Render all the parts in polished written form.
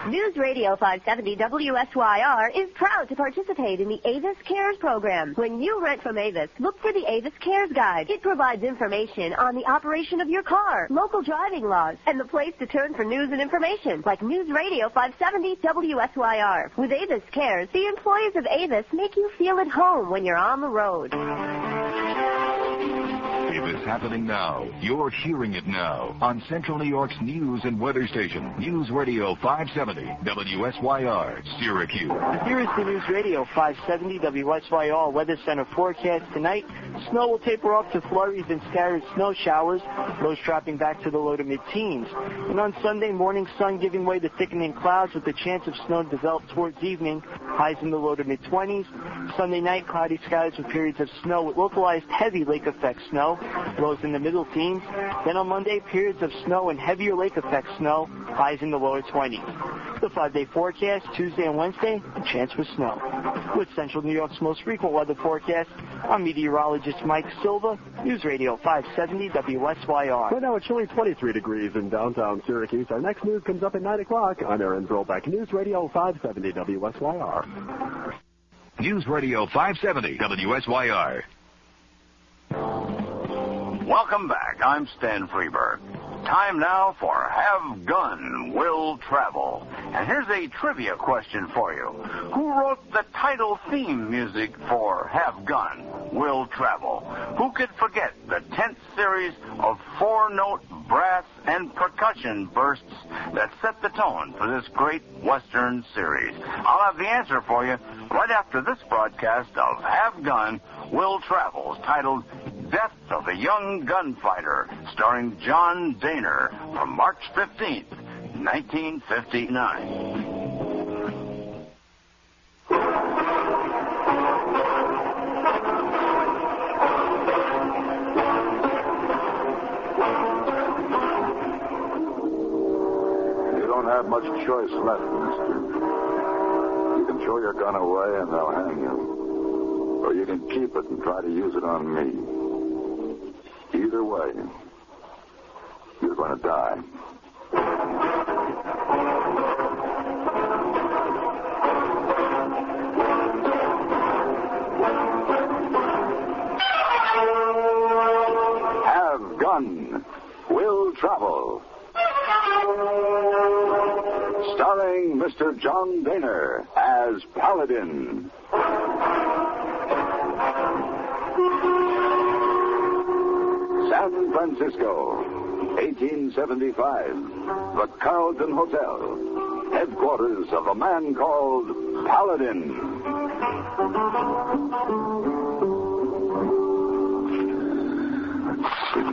News Radio 570 WSYR is proud to participate in the Avis Cares program. When you rent from Avis, look for the Avis Cares Guide. It provides information on the operation of your car, local driving laws, and the place to turn for news and information, like News Radio 570 WSYR. With Avis Cares, the employees of Avis make you feel at home when you're on the road. It's happening now. You're hearing it now on Central New York's news and weather station, News Radio 570 WSYR, Syracuse. Here is the News Radio 570 WSYR Weather Center forecast tonight. Snow will taper off to flurries and scattered snow showers, lows dropping back to the low to mid-teens. And on Sunday morning, sun giving way to thickening clouds with the chance of snow to develop towards evening, highs in the low to mid-20s. Sunday night, cloudy skies with periods of snow with localized heavy lake effect snow, lows in the middle teens. Then on Monday, periods of snow and heavier lake effect snow, highs in the lower 20s. The 5-day forecast, Tuesday and Wednesday, a chance for snow. With Central New York's most frequent weather forecast, I'm meteorologist Mike Silva, News Radio 570 WSYR. Right now, a chilly 23 degrees in downtown Syracuse. Our next news comes up at 9 o'clock on Aaron Throwback News Radio 570 WSYR. News Radio 570 WSYR. Welcome back. I'm Stan Freeberg. Time now for Have Gun, Will Travel. And here's a trivia question for you. Who wrote the title theme music for Have Gun, Will Travel? Who could forget the 10th series of 4-note brass and percussion bursts that set the tone for this great Western series? I'll have the answer for you right after this broadcast of Have Gun, Will Travel, titled Death of the Young Gunfighter, starring John Dehner, from March 15th, 1959. You don't have much choice left, mister. You can throw your gun away and they'll hang you. Or you can keep it and try to use it on me. Either way, you're going to die. Have Gun, Will Travel. Starring Mr. John Dehner as Paladin. San Francisco, 1875. The Carlton Hotel, headquarters of a man called Paladin. Let's see.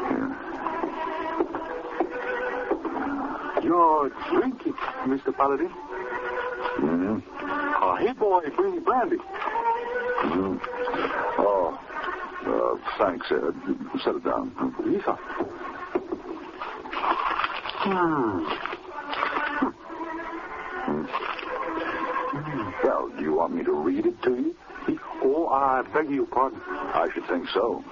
Here. You're drinking, Mr. Paladin? Mm-hmm. Hey, boy, bring brandy. Mm-hmm. Oh, thanks, Ed. Set it down. Yes, sir. Well, do you want me to read it to you? Oh, I beg your pardon. I should think so.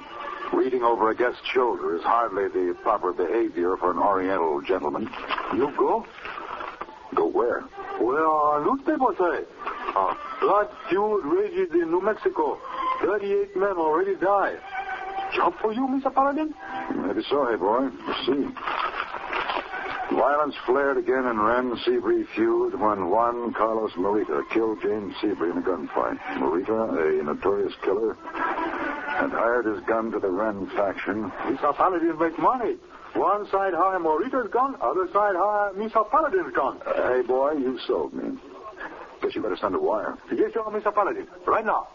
Reading over a guest's shoulder is hardly the proper behavior for an Oriental gentleman. You go? Go where? Well, newspaper say. Blood feud rages in New Mexico. 38 men already died. Job for you, Mr. Paladin? Maybe so, hey, boy. We'll see. Violence flared again in Wren-Seabury feud when Juan Carlos Morita killed James Seabury in a gunfight. Morita, a notorious killer, had hired his gun to the Wren faction. Mr. Paladin make money. One side hire Morita's gun, other side hire Mr. Paladin's gun. Hey, boy, you sold me. Guess you better send a wire. Yes, sir, Mr. Paladin. Right now.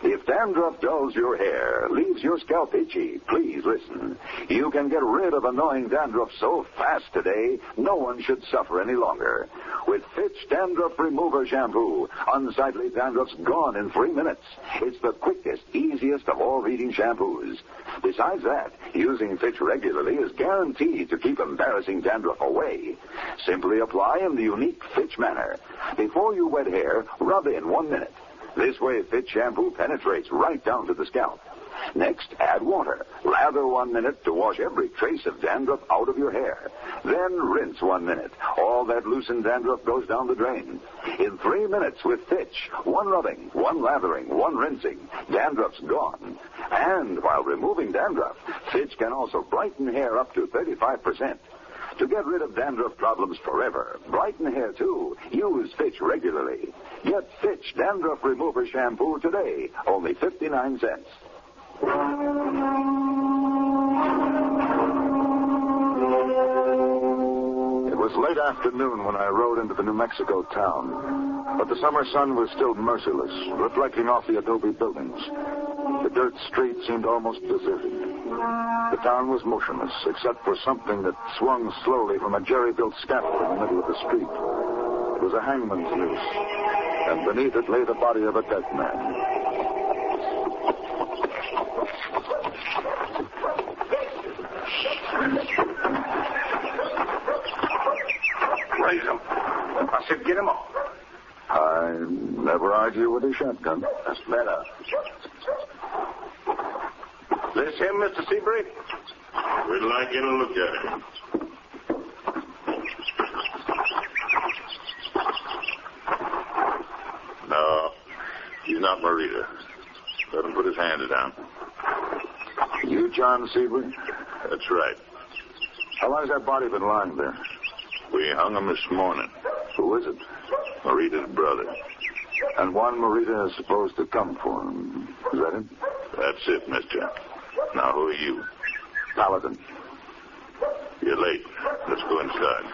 If dandruff dulls your hair, leaves your scalp itchy, please listen. You can get rid of annoying dandruff so fast today, no one should suffer any longer. with Fitch Dandruff Remover Shampoo. Unsightly dandruff's gone in 3 minutes. It's the quickest, easiest of all heating shampoos. Besides that, using Fitch regularly is guaranteed to keep embarrassing dandruff away. Simply apply in the unique Fitch manner. Before you wet hair, rub in 1 minute. This way, Fitch shampoo penetrates right down to the scalp. Next, add water. Lather 1 minute to wash every trace of dandruff out of your hair. Then rinse 1 minute. All that loosened dandruff goes down the drain. In 3 minutes with Fitch, 1 rubbing, 1 lathering, 1 rinsing, dandruff's gone. And while removing dandruff, Fitch can also brighten hair up to 35%. To get rid of dandruff problems forever, brighten hair too, use Fitch regularly. Get Fitch Dandruff Remover Shampoo today, only 59 cents. It was late afternoon when I rode into the New Mexico town, but the summer sun was still merciless, reflecting off the adobe buildings. The dirt street seemed almost deserted. The town was motionless, except for something that swung slowly from a jerry-built scaffold in the middle of the street. It was a hangman's noose, and beneath it lay the body of a dead man. Raise him. I said get him off. I never argue with a shotgun. That's better. This him, Mr. Seabury? We'd like you to look at him. No, he's not Marita. Let him put his hand down. You, John Seabury? That's right. How long has that body been lying there? We hung him this morning. Who is it? Marita's brother. And Juan Marita is supposed to come for him. Is that it? That's it, mister. Now, who are you? Paladin. You're late. Let's go inside.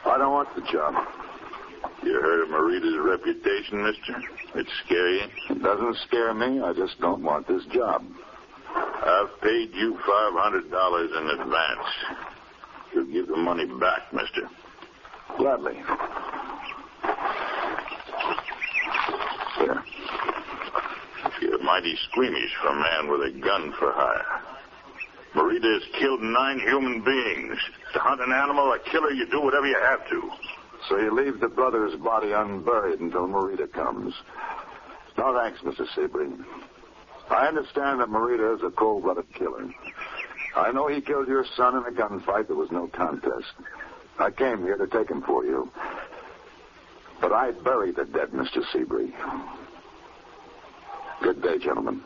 I don't want the job. You heard of Marita's reputation, mister? It scare you? It doesn't scare me. I just don't want this job. I've paid you $500 in advance. You'll give the money back, mister. Gladly. Here. You're mighty squeamish for a man with a gun for hire. Marita has killed 9 human beings. To hunt an animal or kill her, you do whatever you have to. So you leave the brother's body unburied until Marita comes. No thanks, Mr. Seabury. I understand that Marita is a cold-blooded killer. I know he killed your son in a gunfight. There was no contest. I came here to take him for you. But I buried the dead, Mr. Seabury. Good day, gentlemen.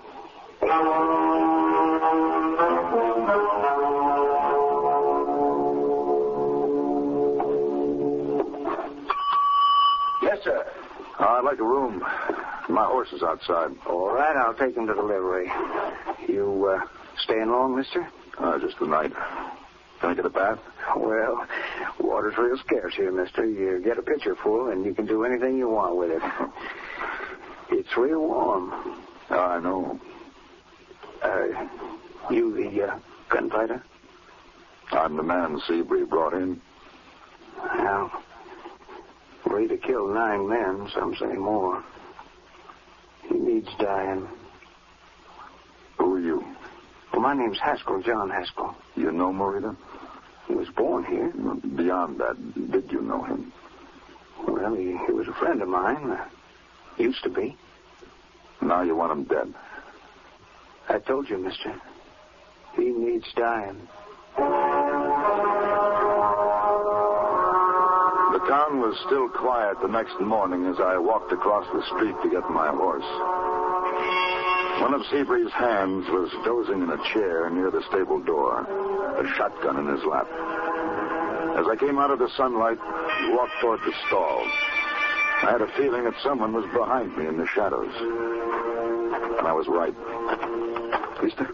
Yes, sir. I'd like a room. My horse is outside. All right, I'll take him to the livery. You staying long, mister? Just the night. Can I get a bath? Well, water's real scarce here, mister. You get a pitcher full, and you can do anything you want with it. It's real warm. I know. You the gunfighter? I'm the man Seabury brought in. Well, Rita killed 9 men, some say more. He needs dying. Who are you? Well, my name's Haskell, John Haskell. You know Marita? He was born here. Beyond that, did you know him? Well, he was a friend of mine. Used to be. Now you want him dead. I told you, mister. He needs dying. The town was still quiet the next morning as I walked across the street to get my horse. One of Seabury's hands was dozing in a chair near the stable door, a shotgun in his lap. As I came out of the sunlight, he walked toward the stall. I had a feeling that someone was behind me in the shadows. And I was right. Mister,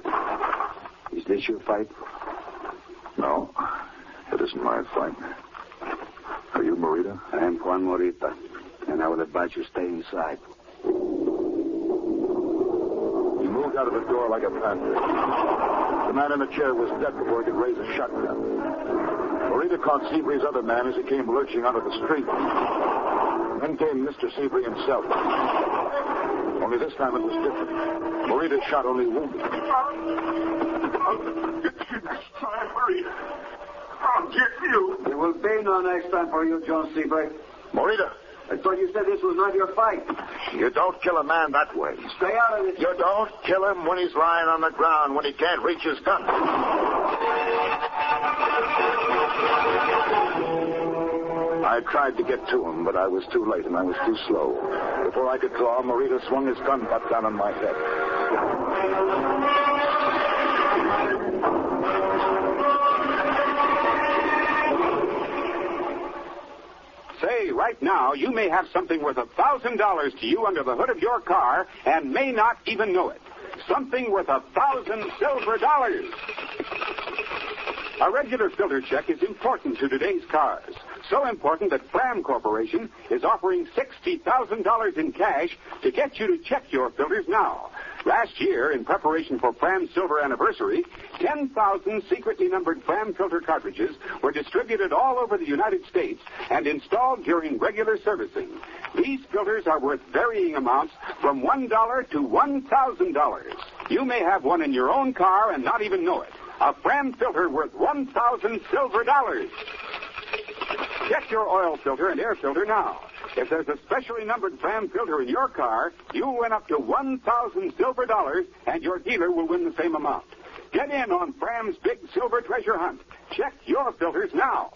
is this your fight? No, it isn't my fight. Are you Marita? I am Juan Morita, and I would advise you stay inside. He moved out of the door like a panther. The man in the chair was dead before he could raise a shotgun. Marita Morita caught Seabury's other man as he came lurching out of the street. Then came Mr. Seabury himself. Only this time it was different. Morita shot only wounded. Next time, Morita, I'll get you. There will be no next time for you, John Seabury. Morita. I thought you said this was not your fight. You don't kill a man that way. Stay out of this. You don't kill him when he's lying on the ground, when he can't reach his gun. I tried to get to him, but I was too late and I was too slow. Before I could draw, Morita swung his gun butt down on my head. Say, right now, you may have something worth $1,000 to you under the hood of your car and may not even know it. Something worth 1,000 silver dollars. A regular filter check is important to today's cars. So important that Fram Corporation is offering $60,000 in cash to get you to check your filters now. Last year, in preparation for Fram's silver anniversary, 10,000 secretly numbered Fram filter cartridges were distributed all over the United States and installed during regular servicing. These filters are worth varying amounts from $1 to $1,000. You may have one in your own car and not even know it. A Fram filter worth 1,000 silver dollars. Check your oil filter and air filter now. If there's a specially numbered Fram filter in your car, you win up to 1,000 silver dollars, and your dealer will win the same amount. Get in on Fram's big silver treasure hunt. Check your filters now.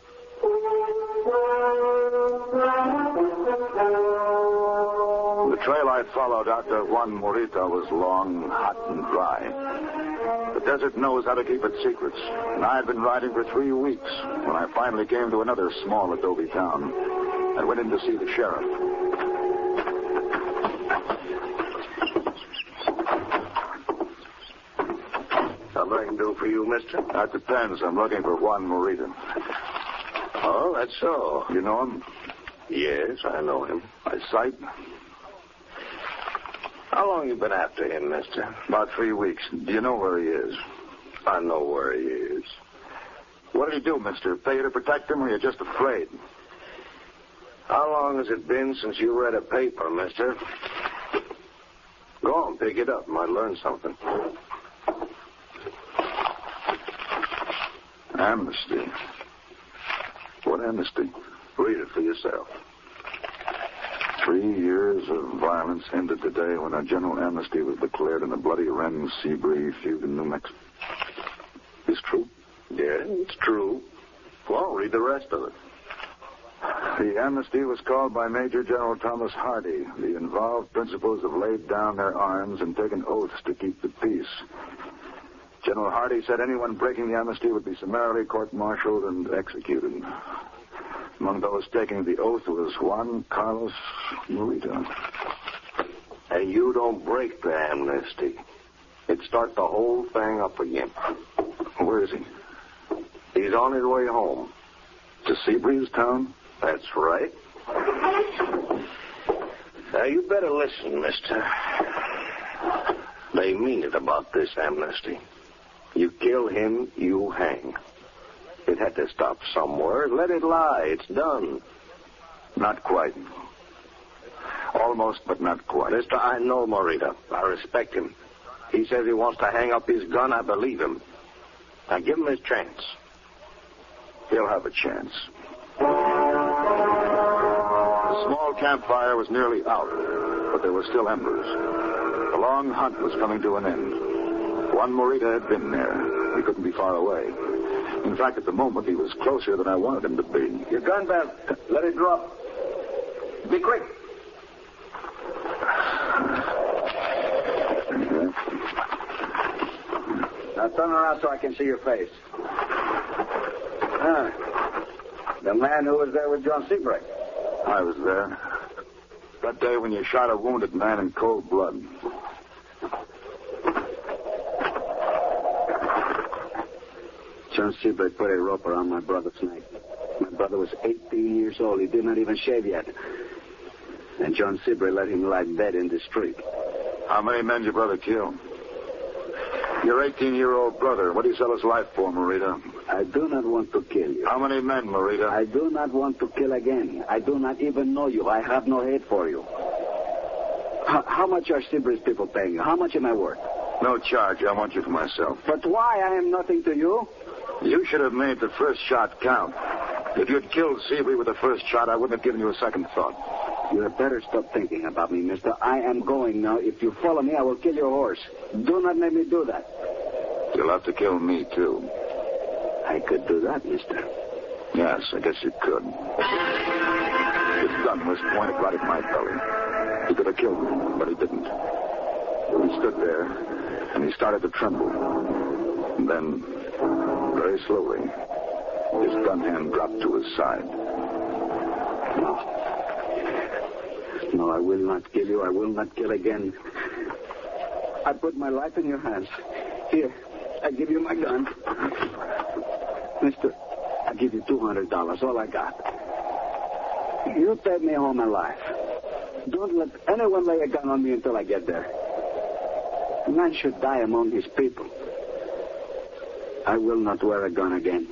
The trail I followed after Juan Morita was long, hot, and dry. The desert knows how to keep its secrets, and I had been riding for 3 weeks when I finally came to another small adobe town and went in to see the sheriff. Something I can do for you, mister? That depends. I'm looking for Juan Morita. Oh, that's so. You know him? Yes, I know him. By sight? How long you been after him, mister? About 3 weeks. Do you know where he is? I know where he is. What did he do, mister? Pay you to protect him, or you're just afraid? How long has it been since you read a paper, mister? Go on, pick it up. Might learn something. Amnesty. What amnesty? Read it for yourself. 3 years of violence ended today when a general amnesty was declared in the bloody Wren-Seabury feud in New Mexico. Is true? Yeah, it's true. Well, read the rest of it. The amnesty was called by Major General Thomas Hardy. The involved principals have laid down their arms and taken oaths to keep the peace. General Hardy said anyone breaking the amnesty would be summarily court-martialed and executed. Among those taking the oath was Juan Carlos Morita. And you don't break the amnesty. It'd start the whole thing up again. Where is he? He's on his way home. To Seabury's town? That's right. Now, you better listen, mister. They mean it about this amnesty. You kill him, you hang. It had to stop somewhere. Let it lie. It's done. Not quite. Almost, but not quite. Mister, I know Morita. I respect him. He says he wants to hang up his gun. I believe him. Now, give him his chance. He'll have a chance. The small campfire was nearly out, but there were still embers. The long hunt was coming to an end. Juan Morita had been there. He couldn't be far away. In fact, at the moment, he was closer than I wanted him to be. Your gun belt. Let it drop. Be quick. Now turn around so I can see your face. The man who was there with John Seabury. I was there. That day when you shot a wounded man in cold blood. John Seabury put a rope around my brother's neck. My brother was 18 years old. He did not even shave yet. And John Seabury let him lie dead in the street. How many men did your brother kill? Your 18-year-old brother. What did he sell his life for, Morita? I do not want to kill you. How many men, Morita? I do not want to kill again. I do not even know you. I have no hate for you. How much are Sibry's people paying you? How much am I worth? No charge. I want you for myself. But why? I am nothing to you. You should have made the first shot count. If you'd killed Seabury with the first shot, I wouldn't have given you a second thought. You had better stop thinking about me, mister. I am going now. If you follow me, I will kill your horse. Do not make me do that. You'll have to kill me, too. I could do that, mister. Yes, I guess you could. His gun was pointed right at my belly. He could have killed me, but he didn't. He stood there, and he started to tremble. And then, very slowly, his gun hand dropped to his side. No, I will not kill you. I will not kill again. I put my life in your hands. Here, I give you my gun. Mister, I give you $200, all I got. You take me home alive. Don't let anyone lay a gun on me until I get there. A man should die among his people. I will not wear a gun again.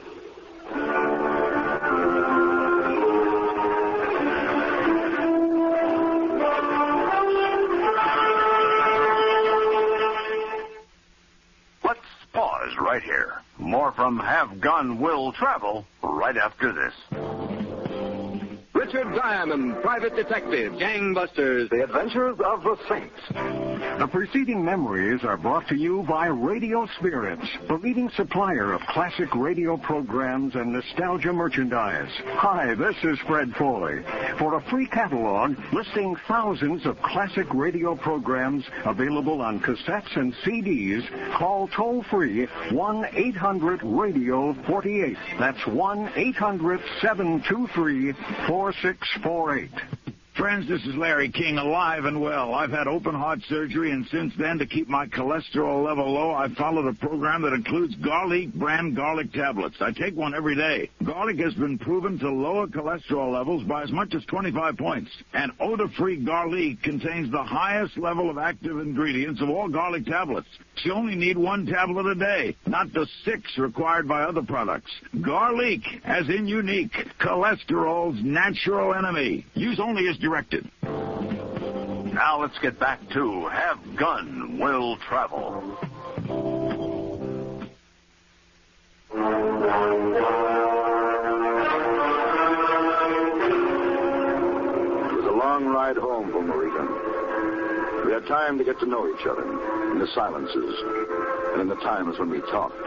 Let's pause right here. More from Have Gun Will Travel right after this. Richard Diamond, Private Detective, Gangbusters, The Adventures of the Saints. The preceding memories are brought to you by Radio Spirits, the leading supplier of classic radio programs and nostalgia merchandise. Hi, this is Fred Foley. For a free catalog listing thousands of classic radio programs available on cassettes and CDs, call toll-free 1-800-RADIO-48. That's 1-800-723-4648. Friends, this is Larry King, alive and well. I've had open heart surgery, and since then, to keep my cholesterol level low, I've followed a program that includes Garlic brand garlic tablets. I take one every day. Garlic has been proven to lower cholesterol levels by as much as 25 points. And odor-free Garlic contains the highest level of active ingredients of all garlic tablets. So you only need one tablet a day, not the 6 required by other products. Garlic, as in unique, cholesterol's natural enemy. Use only as directed. Now let's get back to Have Gun Will Travel. It was a long ride home for Marita. We had time to get to know each other in the silences and in the times when we talked.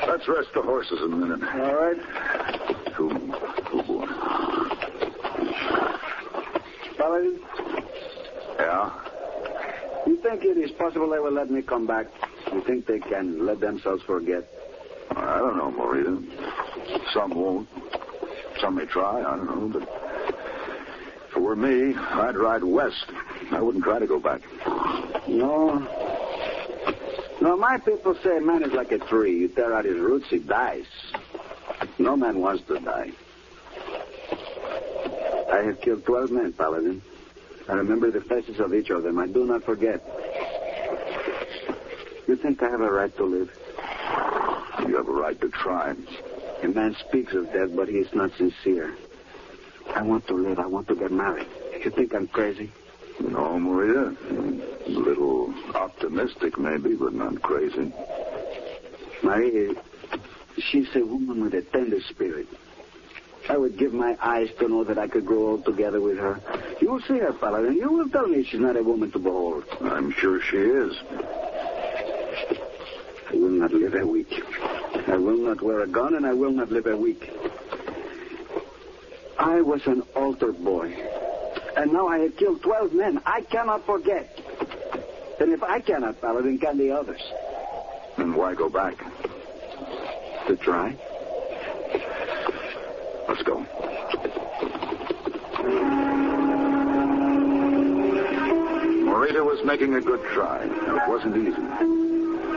Let's rest the horses a minute. All right. Oh, boy. Paladin? Yeah? You think it is possible they will let me come back? You think they can let themselves forget? I don't know, Morita. Some won't. Some may try, I don't know. But if it were me, I'd ride west. I wouldn't try to go back. No, my people say a man is like a tree. You tear out his roots, he dies. No man wants to die. I have killed 12 men, Paladin. I remember the faces of each of them. I do not forget. You think I have a right to live? You have a right to try. A man speaks of death, but he is not sincere. I want to live. I want to get married. You think I'm crazy? No, Maria. A little optimistic, maybe, but not crazy. Maria, she's a woman with a tender spirit. I would give my eyes to know that I could grow old together with her. You will see her, Paladin. You will tell me she's not a woman to behold. I'm sure she is. I will not live a week. I will not wear a gun, and I will not live a week. I was an altar boy, and now I have killed 12 men. I cannot forget. And if I cannot, Paladin, can the others? Then why go back? To try? Let's go. Morita was making a good try. It wasn't easy.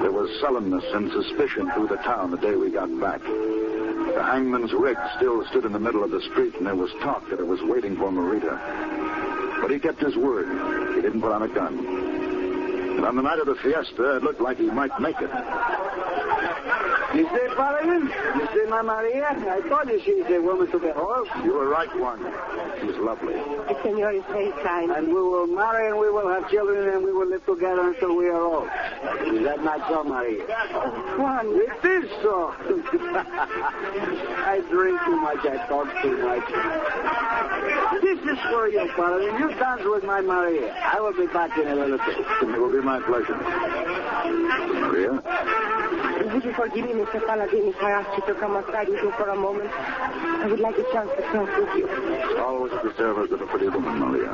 There was sullenness and suspicion through the town the day we got back. The hangman's rig still stood in the middle of the street, and there was talk that it was waiting for Morita. But he kept his word. He didn't put on a gun. And on the night of the fiesta, it looked like he might make it. You see, Paladin? You see my Maria? I told you she's a woman to behold. You were right, one. She's lovely. The senor is very kind. And we will marry and we will have children and we will live together until we are old. Is that not so, Maria? Juan. It is so. I drink too much. I talk too much. This is for you, Paladin. You dance with my Maria. I will be back in a little bit. It will be my pleasure. Maria? Would you forgive me, Mr. Paladin, if I asked you to come outside with me for a moment? I would like a chance to talk with you. Always at the service of a pretty woman, Maria.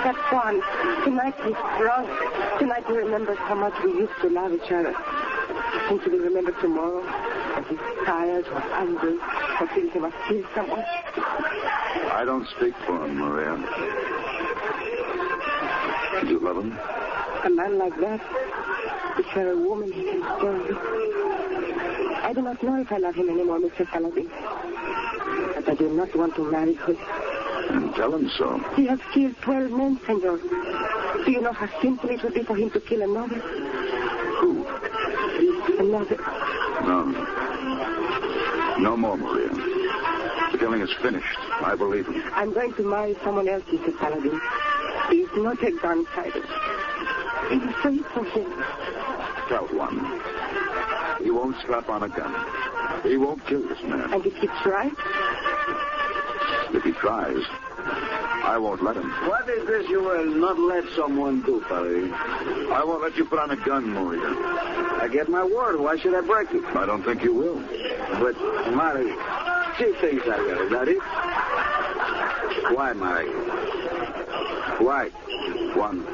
That's Juan. Tonight he's drunk. Tonight he remembers how much we used to love each other. I think he will remember tomorrow that he's tired or angry or feels he must kill someone. I don't speak for him, Maria. Do you love him? A man like that, if you're a woman, he can spare you. I do not know if I love him anymore, Mr. Paladin. But I do not want to marry him. And tell him so. He has killed 12 men, senor. Do you know how simple it would be for him to kill another? Who? Another. No. No more, Maria. The killing is finished. I believe him. I'm going to marry someone else, Mr. Paladin. He's not a gunfighter. I'm afraid for him. Tell one. He won't strap on a gun. He won't kill this man. And if he tries? If he tries, I won't let him. What is this you will not let someone do, Paladin? I won't let you put on a gun, Maria. I get my word. Why should I break it? I don't think you will. But, Maria, she thinks I will. Is that it? Why, Maria? Why? One.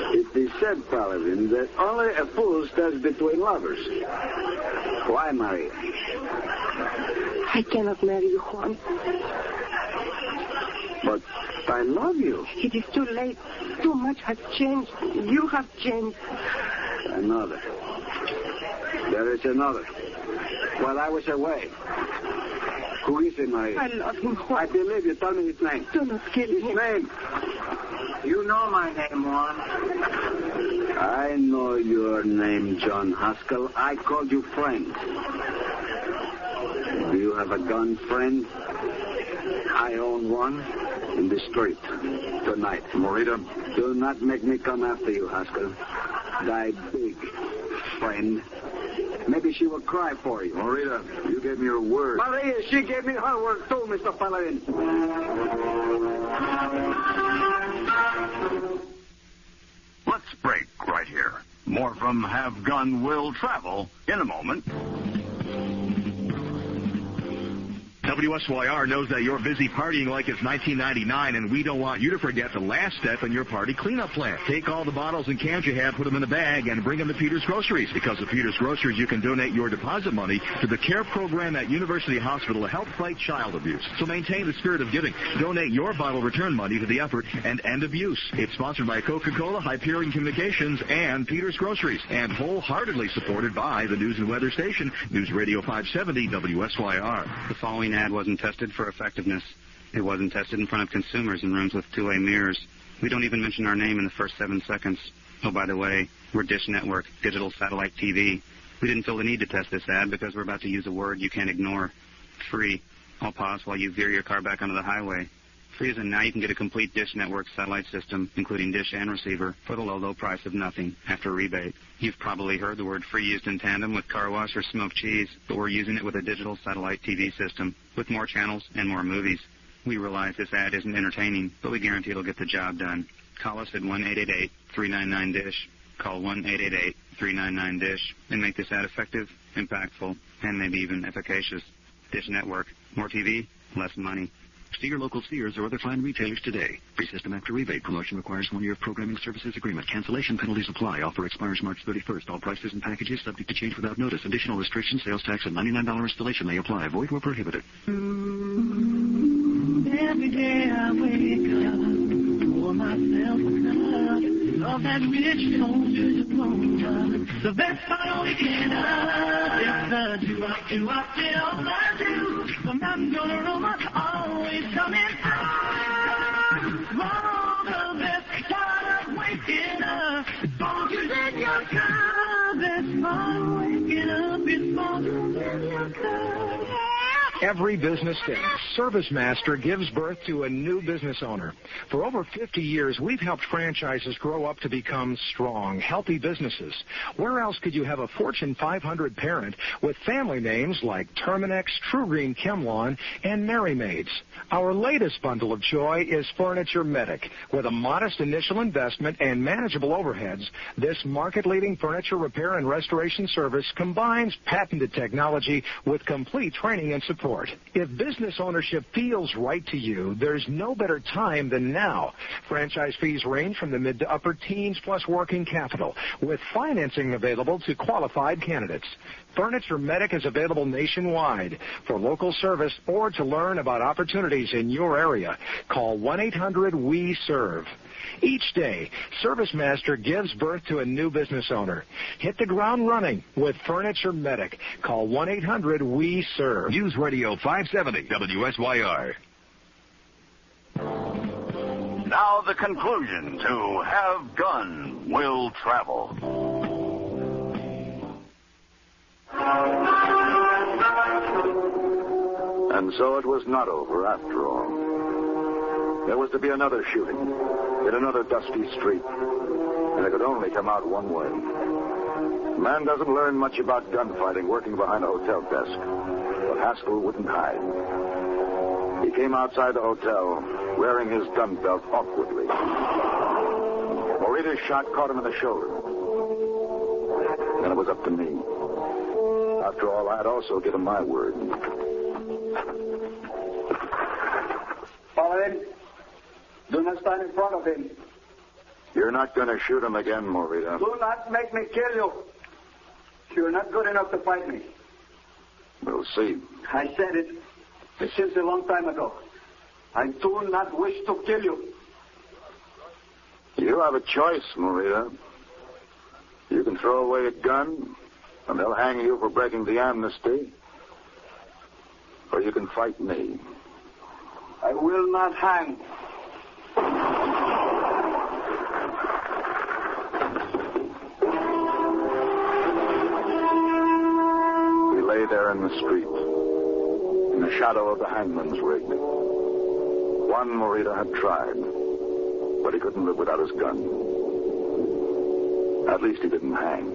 It is said, Paladin, that only a fool stands between lovers. Why, Maria? I cannot marry you, Juan. But I love you. It is too late. Too much has changed. You have changed. Another. There is another. While I was away. Who is it, Maria? I love him, Juan. I believe you. Tell me his name. Do not kill him. His name. You know my name, Juan. I know your name, John Haskell. I called you friend. Do you have a gun, friend? I own one in the street tonight. Morita, do not make me come after you, Haskell. Die big, friend. Maybe she will cry for you. Morita, you gave me your word. Maria, she gave me her word too, Mr. Paladin. Let's break right here. More from Have Gun Will Travel in a moment. WSYR knows that you're busy partying like it's 1999, and we don't want you to forget the last step in your party cleanup plan. Take all the bottles and cans you have, put them in a bag, and bring them to Peter's Groceries. Because of Peter's Groceries, you can donate your deposit money to the CARE program at University Hospital to help fight child abuse. So maintain the spirit of giving. Donate your bottle return money to the effort and end abuse. It's sponsored by Coca-Cola, Hyperion Communications, and Peter's Groceries, and wholeheartedly supported by the News and Weather Station, News Radio 570 WSYR. The following ad wasn't tested for effectiveness. It wasn't tested in front of consumers in rooms with two-way mirrors. We don't even mention our name in the first 7 seconds. Oh, by the way, we're Dish Network, digital satellite TV. We didn't feel the need to test this ad because we're about to use a word you can't ignore. Free. I'll pause while you veer your car back onto the highway. Free as in now you can get a complete Dish Network satellite system, including dish and receiver, for the low, low price of nothing after rebate. You've probably heard the word free used in tandem with car wash or smoked cheese, but we're using it with a digital satellite TV system, with more channels and more movies. We realize this ad isn't entertaining, but we guarantee it'll get the job done. Call us at 1-888-399-DISH. Call 1-888-399-DISH and make this ad effective, impactful, and maybe even efficacious. Dish Network. More TV, less money. See your local Sears or other fine retailers today. Free system after rebate. Promotion requires 1 year of programming services agreement. Cancellation penalties apply. Offer expires March 31st. All prices and packages subject to change without notice. Additional restrictions, sales tax, and $99 installation may apply. Void where prohibited. Every day I wake up, pour myself a cup of that rich soldier diploma. The best part of the weekend is the do-up till I do. But I'm gonna roll my always coming out. Oh, the best part of waking up. Bonkers in your car, best Every business day, ServiceMaster gives birth to a new business owner. For over 50 years, we've helped franchises grow up to become strong, healthy businesses. Where else could you have a Fortune 500 parent with family names like Terminex, True Green Chemlon, and Mary Maids? Our latest bundle of joy is Furniture Medic. With a modest initial investment and manageable overheads, this market-leading furniture repair and restoration service combines patented technology with complete training and support. If business ownership feels right to you, there's no better time than now. Franchise fees range from the mid to upper teens plus working capital, with financing available to qualified candidates. Furniture Medic is available nationwide. For local service or to learn about opportunities in your area, call 1-800-WE-SERVE. Each day, ServiceMaster gives birth to a new business owner. Hit the ground running with Furniture Medic. Call 1-800-WE-SERVE. News Radio 570 WSYR. Now the conclusion to Have Gun Will Travel. And so it was not over after all. There was to be another shooting in another dusty street, and it could only come out one way. Man doesn't learn much about gunfighting working behind a hotel desk, but Haskell wouldn't hide. He came outside the hotel wearing his gun belt awkwardly. Morita's shot caught him in the shoulder. Then it was up to me. After all, I had also given my word. Follow him. Do not stand in front of him. You're not going to shoot him again, Morita. Do not make me kill you. You're not good enough to fight me. We'll see. I said it. This is a long time ago. I do not wish to kill you. You have a choice, Morita. You can throw away a gun, and they'll hang you for breaking the amnesty. Or you can fight me. I will not hang. We lay there in the street, in the shadow of the hangman's rig. One Morita had tried, but he couldn't live without his gun. At least he didn't hang.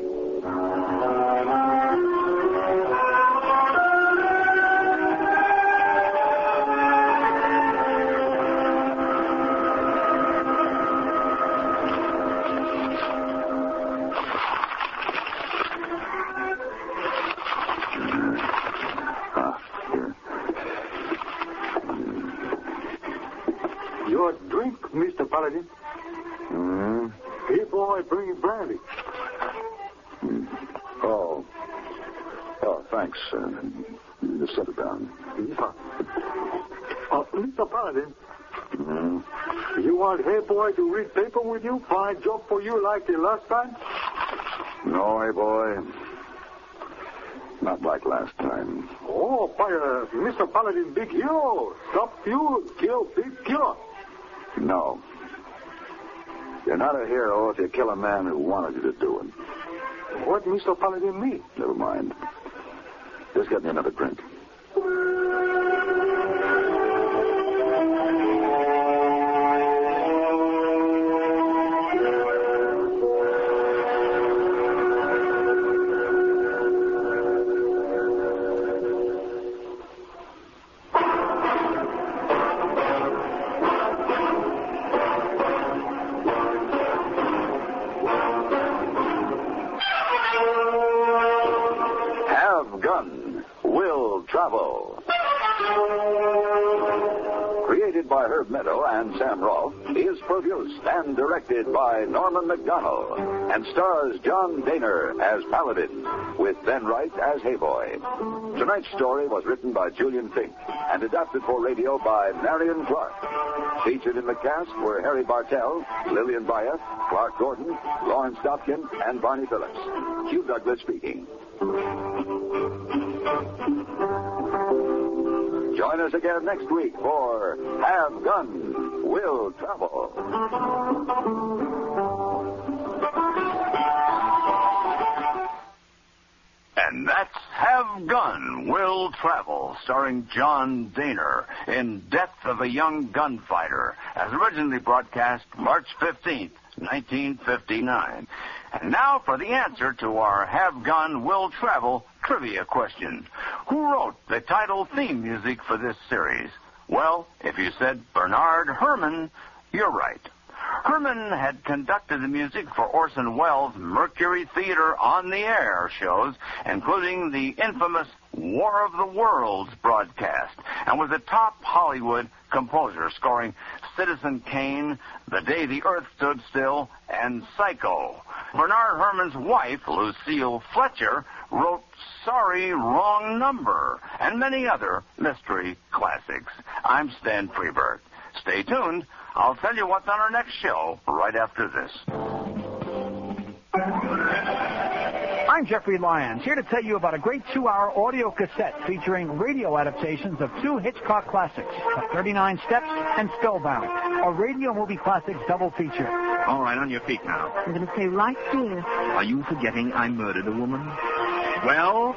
Your drink, Mr. Paladin. Hey, boy, bring you brandy. Oh, thanks. Just set it down. Mr. Paladin. You want Hey Boy to read paper with you? Fine job for you like the last time? No, hey, boy. Not like last time. Oh, Mr. Paladin, big hero. Stop feud, kill big killer. No. You're not a hero if you kill a man who wanted you to do it. What Mr. Paladin mean? Never mind. Just get me another drink. Travel. Created by Herb Meadow and Sam Rolfe, is produced and directed by Norman McDonnell and stars John Daner as Paladin, with Ben Wright as Hayboy. Tonight's story was written by Julian Fink and adapted for radio by Marion Clark. Featured in the cast were Harry Bartell, Lillian Byeth, Clark Gordon, Lawrence Dobkin, and Barney Phillips. Hugh Douglas speaking. Join us again next week for Have Gun Will Travel. And that's Have Gun Will Travel, starring John Daner in Death of a Young Gunfighter, as originally broadcast March 15th, 1959. And now for the answer to our Have Gun Will Travel trivia question. Who wrote the title theme music for this series? Well, if you said Bernard Herrmann, you're right. Herrmann had conducted the music for Orson Welles' Mercury Theater on the Air shows, including the infamous War of the Worlds broadcast, and was a top Hollywood composer, scoring Citizen Kane, The Day the Earth Stood Still, and Psycho. Bernard Herrmann's wife, Lucille Fletcher, wrote Sorry, Wrong Number, and many other mystery classics. I'm Stan Freberg. Stay tuned. I'll tell you what's on our next show right after this. I'm Jeffrey Lyons, here to tell you about a great 2-hour audio cassette featuring radio adaptations of 2 Hitchcock classics, 39 Steps and Spellbound, a radio movie classics double feature. All right, on your feet now. I'm going to stay right here. Are you forgetting I murdered a woman? Well?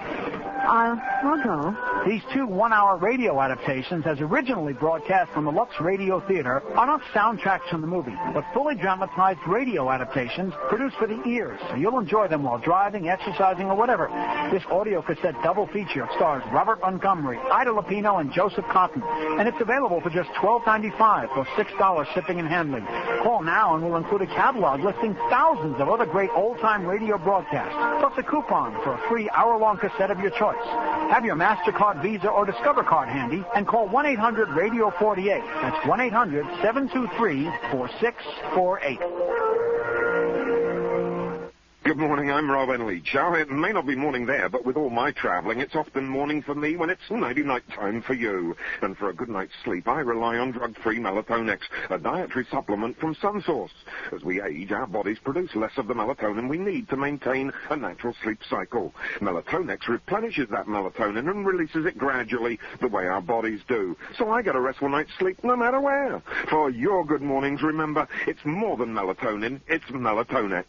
I'll go. These 2 one-hour radio adaptations, as originally broadcast from the Lux Radio Theater, are not soundtracks from the movie, but fully dramatized radio adaptations produced for the ears, so you'll enjoy them while driving, exercising, or whatever. This audio cassette double feature stars Robert Montgomery, Ida Lupino, and Joseph Cotton, and it's available for just $12.95 or $6 shipping and handling. Call now and we'll include a catalog listing thousands of other great old-time radio broadcasts, plus a coupon for a free hour-long cassette of your choice. Have your MasterCard, Visa, or Discover card handy and call 1-800-RADIO-48. That's 1-800-723-4648. Good morning, I'm Robin Leach. Now, it may not be morning there, but with all my traveling, it's often morning for me when it's maybe night time for you. And for a good night's sleep, I rely on drug-free Melatonex, a dietary supplement from SunSource. As we age, our bodies produce less of the melatonin we need to maintain a natural sleep cycle. Melatonex replenishes that melatonin and releases it gradually, the way our bodies do. So I get a restful night's sleep no matter where. For your good mornings, remember, it's more than melatonin, it's Melatonex.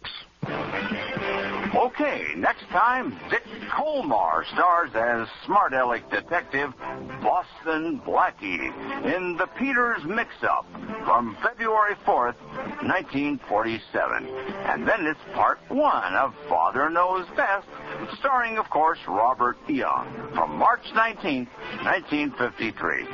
Okay, next time, Dick Colmar stars as smart aleck detective Boston Blackie in The Peters Mix-Up from February 4th, 1947. And then it's part 1 of Father Knows Best, starring, of course, Robert Young, from March 19th, 1953.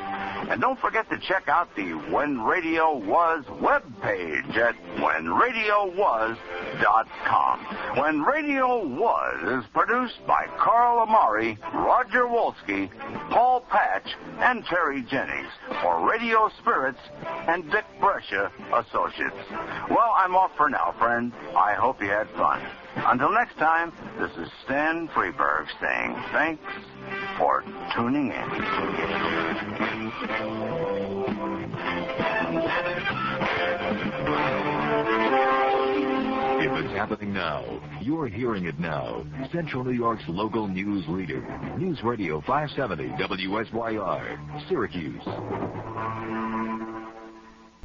And don't forget to check out the When Radio Was webpage at whenradiowaz.com. When Radio Was is produced by Carl Amari, Roger Wolski, Paul Patch, and Terry Jennings for Radio Spirits and Dick Brescia Associates. Well, I'm off for now, friend. I hope you had fun. Until next time, this is Stan Freberg saying thanks for tuning in. If it's happening now, you're hearing it now. Central New York's local news leader. News Radio 570 WSYR, Syracuse.